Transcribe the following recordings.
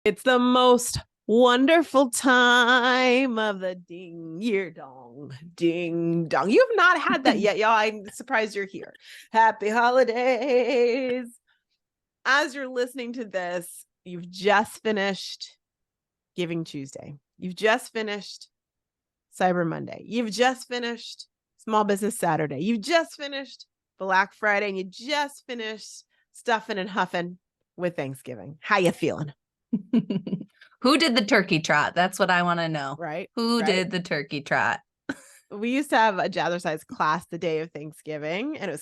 It's the most wonderful time of the ding year dong. Ding dong. You have not had that yet, y'all. I'm surprised you're here. Happy holidays. As you're listening to this, you've just finished Giving Tuesday. You've just finished Cyber Monday. You've just finished Small Business Saturday. You've just finished Black Friday, and you just finished stuffing and huffing with Thanksgiving. How you feeling? Who did the turkey trot? That's what I want to know. Right? Who did the turkey trot? We used to have a jazzercise class the day of Thanksgiving, and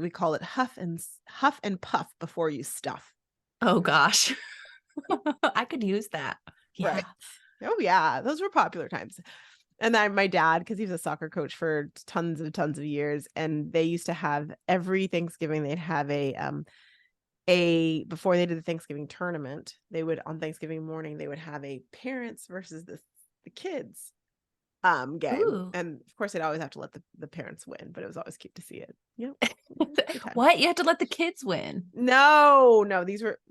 we call it huff and puff before you stuff. Oh gosh. I could use that. Yeah. Right. Oh yeah, those were popular times. And then my dad, because he was a soccer coach for tons of years, and they used to have every Thanksgiving they'd have before they did the Thanksgiving tournament, they would on Thanksgiving morning they would have a parents versus the kids game. Ooh. And of course they'd always have to let the parents win, but it was always cute to see it. Yeah. What? You had to let the kids win? No,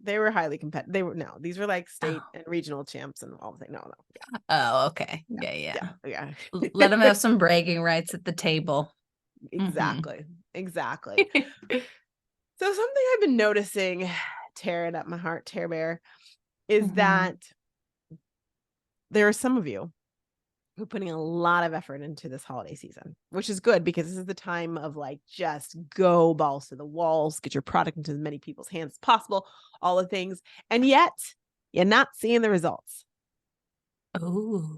they were highly competitive. These were like state and regional champs and all the things. No. Yeah. Oh, okay. Yeah. Let them have some bragging rights at the table. Exactly. Exactly. So something I've been noticing, tearing up my heart, Tear Bear, is that there are some of you who are putting a lot of effort into this holiday season, which is good because this is the time of like, just go balls to the walls, get your product into as many people's hands as possible, all the things. And yet you're not seeing the results. Oh.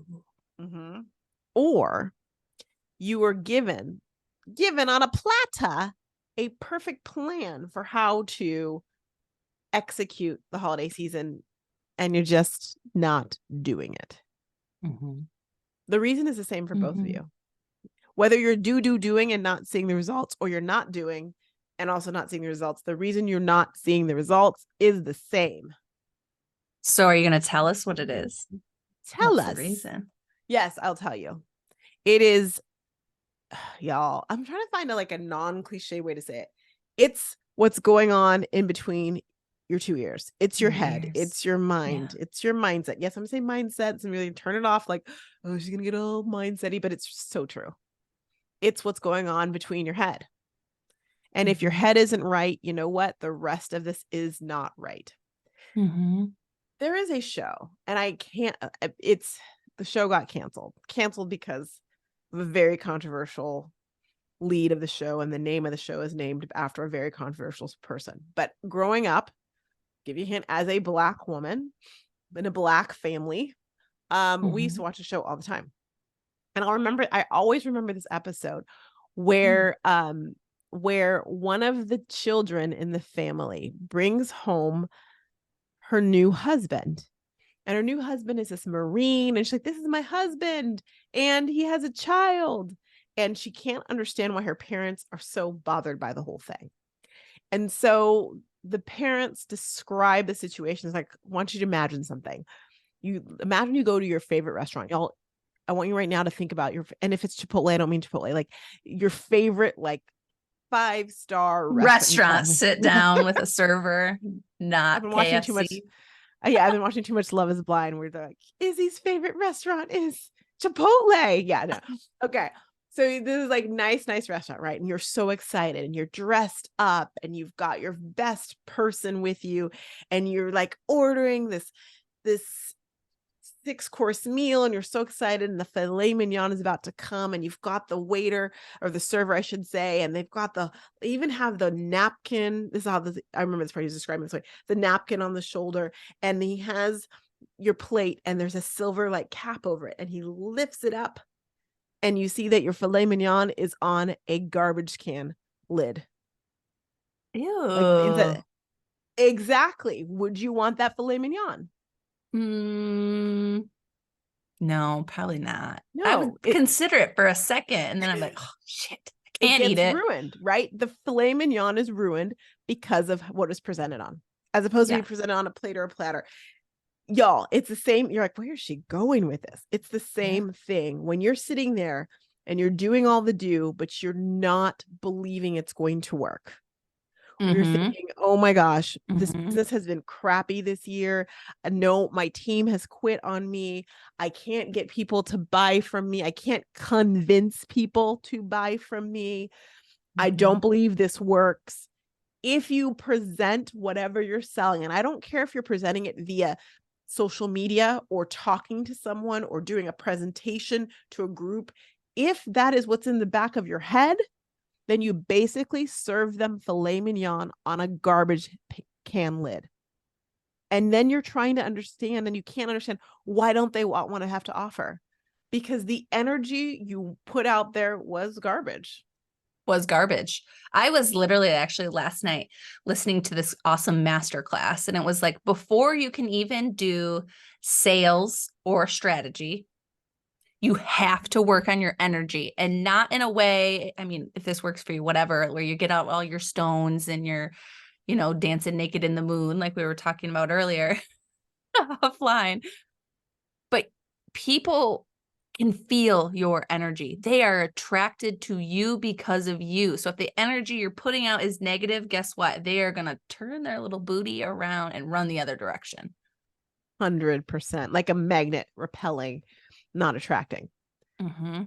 Mm-hmm. Or you were given on a platter a perfect plan for how to execute the holiday season, and you're just not doing it. Mm-hmm. The reason is the same for both of you. Whether you're doing and not seeing the results, or you're not doing and also not seeing the results, the reason you're not seeing the results is the same. So are you going to tell us what it is? Tell us the reason. Yes, I'll tell you. It is, y'all, I'm trying to find a non-cliche way to say it. It's what's going on in between your two ears. It's your head. It's your mind. Yeah. It's your mindset. Yes, I'm saying mindsets and really turn it off like, oh, she's going to get all mindset-y, but it's so true. It's what's going on between your head. And if your head isn't right, you know what? The rest of this is not right. Mm-hmm. There is a show, and the show got canceled because of a very controversial lead of the show, and the name of the show is named after a very controversial person. But growing up, give you a hint, as a Black woman in a Black family, we used to watch the show all the time. And I always remember this episode where one of the children in the family brings home her new husband. And her new husband is this Marine, and she's like, this is my husband, and he has a child. And she can't understand why her parents are so bothered by the whole thing. And so the parents describe the situation as like, I want you to imagine something. You imagine you go to your favorite restaurant. Y'all, I want you right now to think about and if it's Chipotle, I don't mean Chipotle, like your favorite, like 5-star restaurant. Sit down with a server, not KFC. Watching too much. Yeah, I've been watching too much Love is Blind, where they're like, Izzy's favorite restaurant is Chipotle. Yeah, no. Okay. So this is like nice restaurant, right? And you're so excited, and you're dressed up, and you've got your best person with you, and you're like ordering this 6-course meal, and you're so excited, and the filet mignon is about to come, and you've got the waiter, or the server, I should say, and they even have the napkin. This is how I remember this part. He's describing this way: the napkin on the shoulder, and he has your plate, and there's a silver like cap over it, and he lifts it up, and you see that your filet mignon is on a garbage can lid. Ew. Exactly. Would you want that filet mignon? No, probably not. No, I would consider it for a second, and then I'm like, oh shit, I can't eat it. It's ruined, right? The filet mignon is ruined because of what is presented on, as opposed to being presented on a plate or a platter. Y'all, it's the same. You're like, where is she going with this? It's the same thing when you're sitting there and you're doing all the but you're not believing it's going to work. where you're thinking, oh my gosh, this Mm-hmm. business has been crappy this year. No, my team has quit on me. I can't get people to buy from me. I can't convince people to buy from me. I don't believe this works. If you present whatever you're selling, and I don't care if you're presenting it via social media or talking to someone or doing a presentation to a group, if that is what's in the back of your head, then you basically serve them filet mignon on a garbage can lid. And then you're trying to understand, and you can't understand, why don't they want to have to offer? Because the energy you put out there was garbage. I was literally actually last night listening to this awesome masterclass, and it was like, before you can even do sales or strategy, you have to work on your energy, and not in a way, I mean, if this works for you, whatever, where you get out all your stones and you're, dancing naked in the moon, like we were talking about earlier offline. But people can feel your energy. They are attracted to you because of you. So if the energy you're putting out is negative, guess what? They are going to turn their little booty around and run the other direction. 100%, like a magnet, repelling, not attracting. Mm-hmm.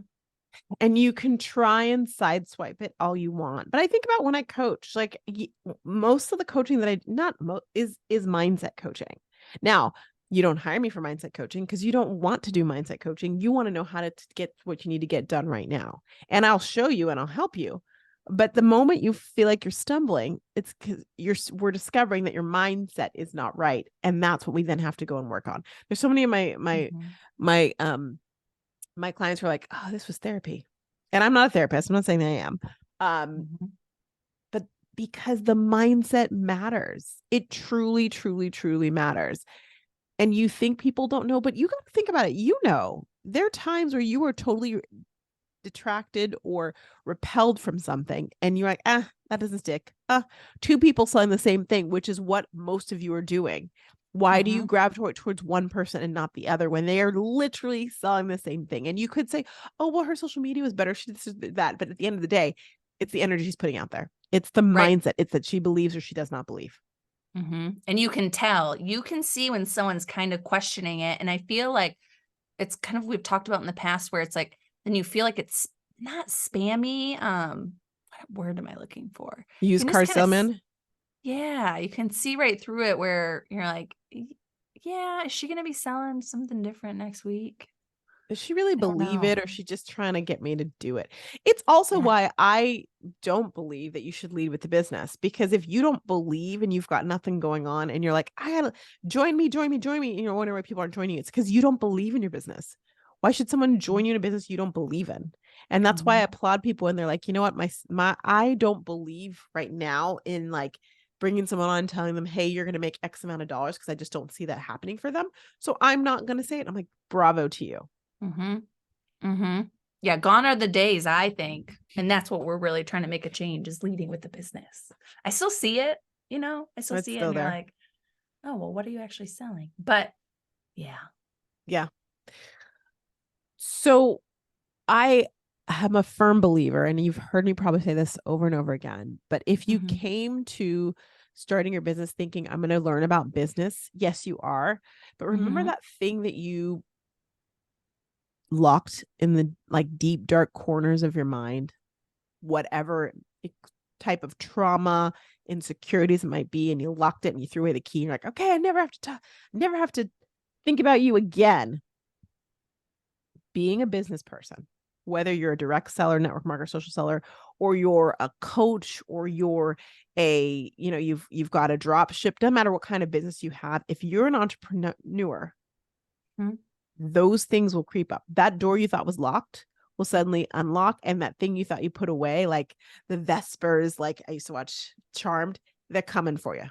And you can try and sideswipe it all you want. But I think about when I coach, like most of the coaching that is mindset coaching. Now, you don't hire me for mindset coaching because you don't want to do mindset coaching. You want to know how to get what you need to get done right now. And I'll show you and I'll help you. But the moment you feel like you're stumbling, it's because we're discovering that your mindset is not right. And that's what we then have to go and work on. There's so many of my clients were like, oh, this was therapy. And I'm not a therapist. I'm not saying I am. But because the mindset matters, it truly, truly, truly matters. And you think people don't know, but you got to think about it. There are times where you are totally detracted or repelled from something. And you're like, that doesn't stick. Two people selling the same thing, which is what most of you are doing. Why do you gravitate towards one person and not the other when they are literally selling the same thing? And you could say, oh, well, her social media was better. She did that. But at the end of the day, it's the energy she's putting out there. It's the mindset. It's that she believes or she does not believe. And you can see when someone's kind of questioning it. And I feel like it's kind of, we've talked about in the past where it's like, then you feel like it's not spammy. What word am I looking for? Used car salesman. Yeah, you can see right through it where you're like, yeah, is she going to be selling something different next week? Does she really believe it, or is she just trying to get me to do it? It's also why I don't believe that you should lead with the business, because if you don't believe and you've got nothing going on and you're like, I gotta join me, and you're wondering why people aren't joining you, it's because you don't believe in your business. Why should someone join you in a business you don't believe in? And that's why I applaud people when they're like, you know what, I don't believe right now in like bringing someone on, telling them, hey, you're going to make X amount of dollars, because I just don't see that happening for them. So I'm not going to say it. I'm like, bravo to you. Yeah, gone are the days, I think. And that's what we're really trying to make a change, is leading with the business. I still see it, I still see it. And you're like, oh, well, what are you actually selling? But yeah. So I am a firm believer, and you've heard me probably say this over and over again, but if you came to starting your business thinking, I'm going to learn about business, yes, you are. But remember that thing that you locked in the like deep, dark corners of your mind, whatever type of trauma, insecurities it might be, and you locked it and you threw away the key. And you're like, okay, I never have to think about you again. Being a business person, whether you're a direct seller, network marketer, social seller, or you're a coach, or you're you've got a drop ship, doesn't matter what kind of business you have. If you're an entrepreneur, those things will creep up. That door you thought was locked will suddenly unlock. And that thing you thought you put away, like the Vespers, like I used to watch Charmed, they're coming for you.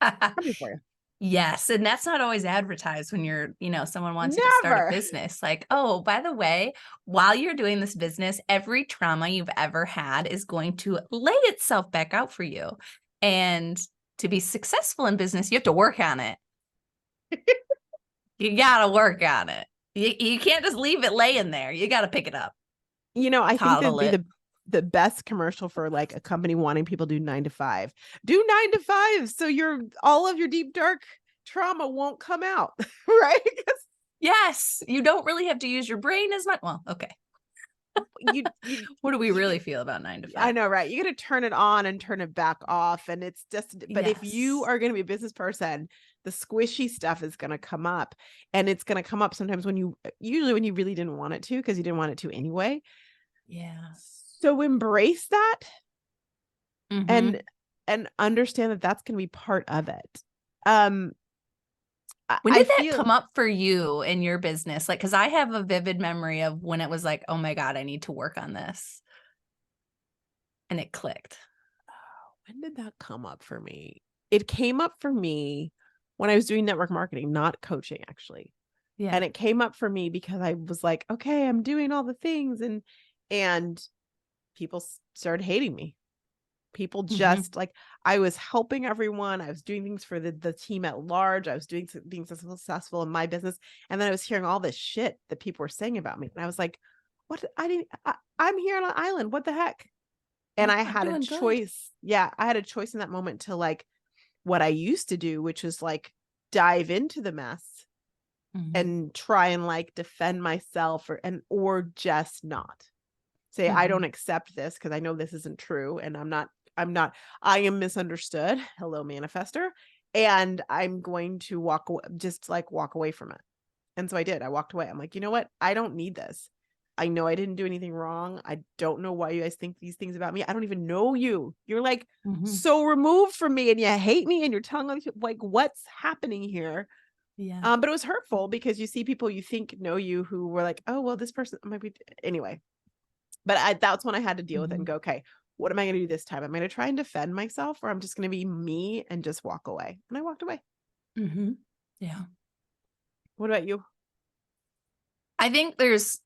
Coming for you. Yes. And that's not always advertised when you're, someone wants you to start a business. Like, oh, by the way, while you're doing this business, every trauma you've ever had is going to lay itself back out for you. And to be successful in business, you have to work on it. You got to work on it. You can't just leave it laying there. You got to pick it up. I think that'd be the best commercial for like a company wanting people to do 9 to 5. Do 9 to 5 so all of your deep dark trauma won't come out, right? Yes, you don't really have to use your brain as much. Well, okay. What do we really feel about 9 to 5? I know, right? You got to turn it on and turn it back off, and it's just. But if you are going to be a business person, the squishy stuff is going to come up, and it's going to come up sometimes usually when you really didn't want it to, because you didn't want it to anyway. Yeah. So embrace that, Mm-hmm. and understand that that's going to be part of it. When did that come up for you in your business? Like, because I have a vivid memory of when it was like, oh my God, I need to work on this. And it clicked. When did that come up for me? It came up for me when I was doing network marketing, not coaching, actually. Yeah. And it came up for me because I was like, okay, I'm doing all the things, and people started hating me. People just like, I was helping everyone. I was doing things for the team at large. I was being successful in my business. And then I was hearing all this shit that people were saying about me. And I was like, what? I'm here on an island. What the heck? And I had a choice. Good. Yeah. I had a choice in that moment to like what I used to do, which was like dive into the mess and try and like defend myself or just not say, I don't accept this because I know this isn't true. And I am misunderstood. Hello, manifester. And I'm going to walk away from it. And so I did. I walked away. I'm like, you know what? I don't need this. I know I didn't do anything wrong. I don't know why you guys think these things about me. I don't even know you. You're like so removed from me, and you hate me, and you're telling like what's happening here. Yeah. But it was hurtful because you see people you think know you who were like, oh, well, this person might be anyway. But that's when I had to deal with it and go, okay, what am I going to do this time? Am I going to try and defend myself, or I'm just going to be me and just walk away? And I walked away. Yeah. What about you? I think there's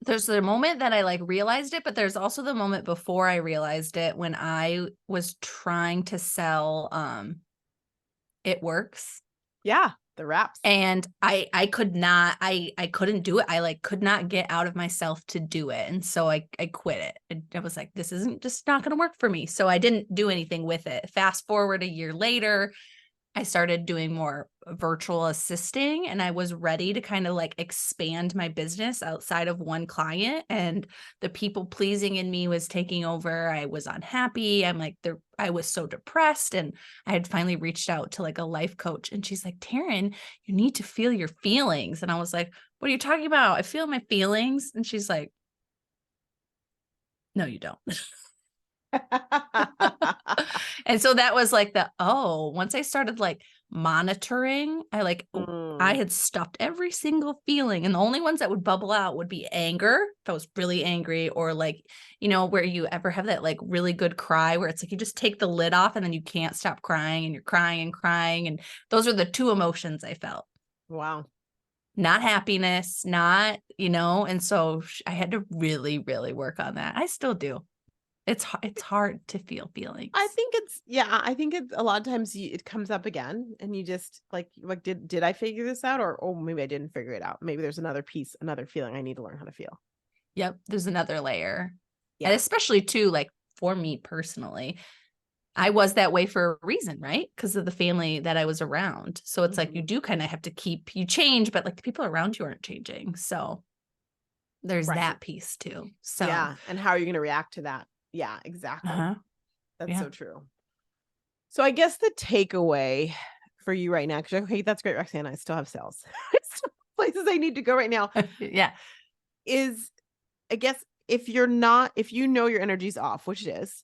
the moment that I like realized it, but there's also the moment before I realized it when I was trying to sell It Works. Yeah, the wraps. And I couldn't do it. I like could not get out of myself to do it. And so I quit it. I was like, this isn't just not going to work for me. So I didn't do anything with it. Fast forward a year later, I started doing more virtual assisting, and I was ready to kind of like expand my business outside of one client, and the people pleasing in me was taking over. I was unhappy. I was so depressed, and I had finally reached out to like a life coach, and she's like, Taryn, you need to feel your feelings. And I was like, what are you talking about? I feel my feelings. And she's like, no, you don't. And so that was like once I started like monitoring, I had stopped every single feeling, and the only ones that would bubble out would be anger, if I was really angry, or like, where you ever have that like really good cry where it's like you just take the lid off and then you can't stop crying and you're crying and crying. And those are the two emotions I felt. Wow. Not happiness, not, and so I had to really, really work on that. I still do. It's hard to feel feelings. I think it's a lot of times it comes up again, and you just like did I figure this out, or maybe I didn't figure it out. Maybe there's another piece, another feeling I need to learn how to feel. Yep, there's another layer. Yeah. And especially too, like for me personally, I was that way for a reason, right? Because of the family that I was around. So it's like you do kind of have to you change, but like the people around you aren't changing. So there's that piece too. So yeah, and how are you going to react to that? Yeah, exactly. That's so true. So I guess the takeaway for you right now, because okay, that's great, Roxanne. I still have sales. Places I need to go right now. Yeah. Is I guess if you know your energy's off, which it is,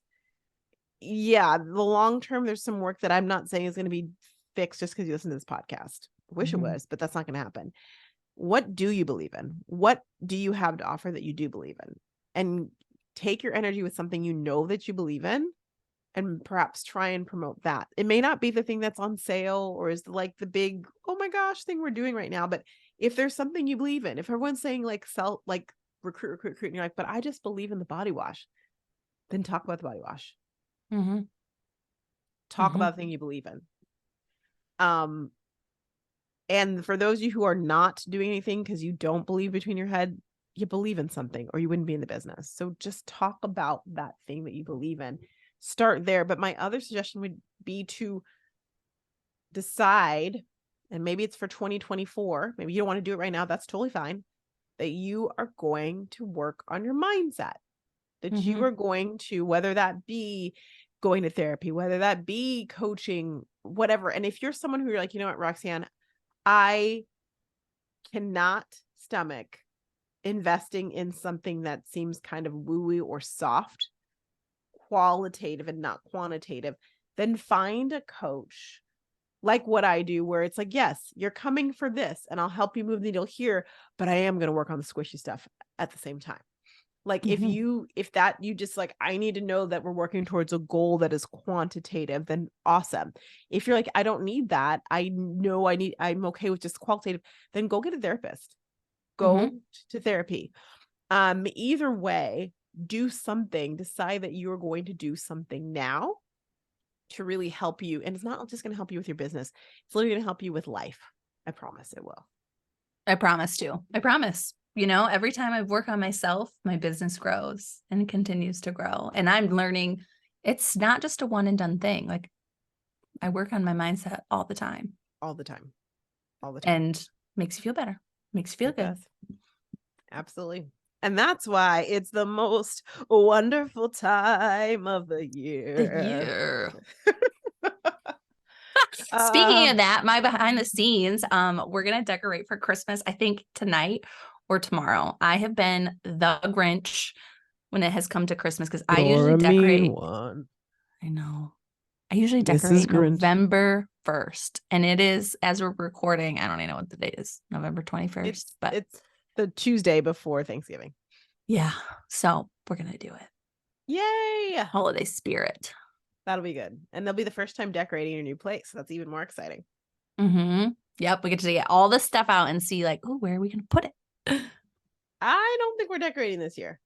yeah, the long term, there's some work that I'm not saying is going to be fixed just because you listen to this podcast. Wish it was, but that's not going to happen. What do you believe in? What do you have to offer that you do believe in? And take your energy with something you know that you believe in, and perhaps try and promote that. It may not be the thing that's on sale or is like the big, oh my gosh, thing we're doing right now. But if there's something you believe in, if everyone's saying like sell, like recruit, and you're like, but I just believe in the body wash, then talk about the body wash. Talk about the thing you believe in. And for those of you who are not doing anything because you don't believe between your head, you believe in something or you wouldn't be in the business. So just talk about that thing that you believe in. Start there. But my other suggestion would be to decide, and maybe it's for 2024, maybe you don't want to do it right now, that's totally fine, that you are going to work on your mindset, that you are going to, whether that be going to therapy, whether that be coaching, whatever. And if you're someone who you're like, you know what, Roxanne, I cannot stomach investing in something that seems kind of woo-woo or soft, qualitative and not quantitative, then find a coach like what I do, where it's like, yes, you're coming for this and I'll help you move the needle here, but I am going to work on the squishy stuff at the same time. Like if you just like, I need to know that we're working towards a goal that is quantitative, then awesome. If you're like, I don't need that, I know I'm okay with just qualitative, then go get a therapist, go to therapy. Either way, do something, decide that you're going to do something now to really help you. And it's not just going to help you with your business. It's literally going to help you with life. I promise it will. I promise to. I promise. You know, every time I work on myself, my business grows and it continues to grow. And I'm learning it's not just a one and done thing. Like I work on my mindset all the time. All the time. All the time. And makes you feel better. Makes you feel good. Does. Absolutely. And that's why it's the most wonderful time of the year. Speaking of that, my behind the scenes, we're going to decorate for Christmas, I think tonight or tomorrow. I have been the Grinch when it has come to Christmas because I usually decorate. I know. I usually decorate November 1st. And it is, as we're recording, I don't even know what the date is, November 21st. But it's the Tuesday before Thanksgiving. Yeah. So we're going to do it. Yay. Holiday spirit. That'll be good. And they'll be the first time decorating your new place. So that's even more exciting. Yep. We get to get all this stuff out and see like, oh, where are we going to put it? I don't think we're decorating this year.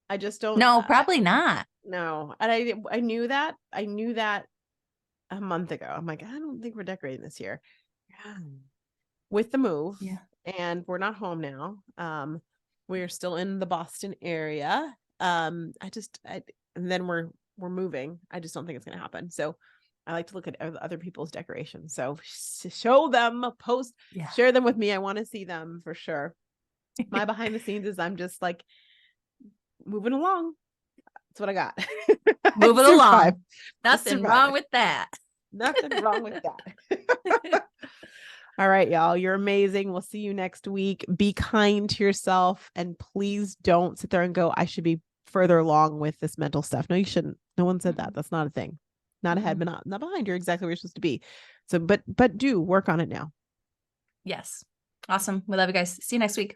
I just don't. No, probably not. No. And I knew that. I knew that a month ago. I'm like, I don't think we're decorating this year. Yeah. With the move. Yeah. And we're not home now. We're still in the Boston area. And then we're moving. I just don't think it's going to happen. So I like to look at other people's decorations. So show them, post, share them with me. I want to see them for sure. My behind the scenes is I'm just like moving along. That's what I got. Moving along. Nothing wrong with that. Nothing wrong with that. All right, y'all. You're amazing. We'll see you next week. Be kind to yourself and please don't sit there and go, I should be further along with this mental stuff. No, you shouldn't. No one said that. That's not a thing. Not ahead, but not behind. You're exactly where you're supposed to be. So, but do work on it now. Yes. Awesome. We love you guys. See you next week.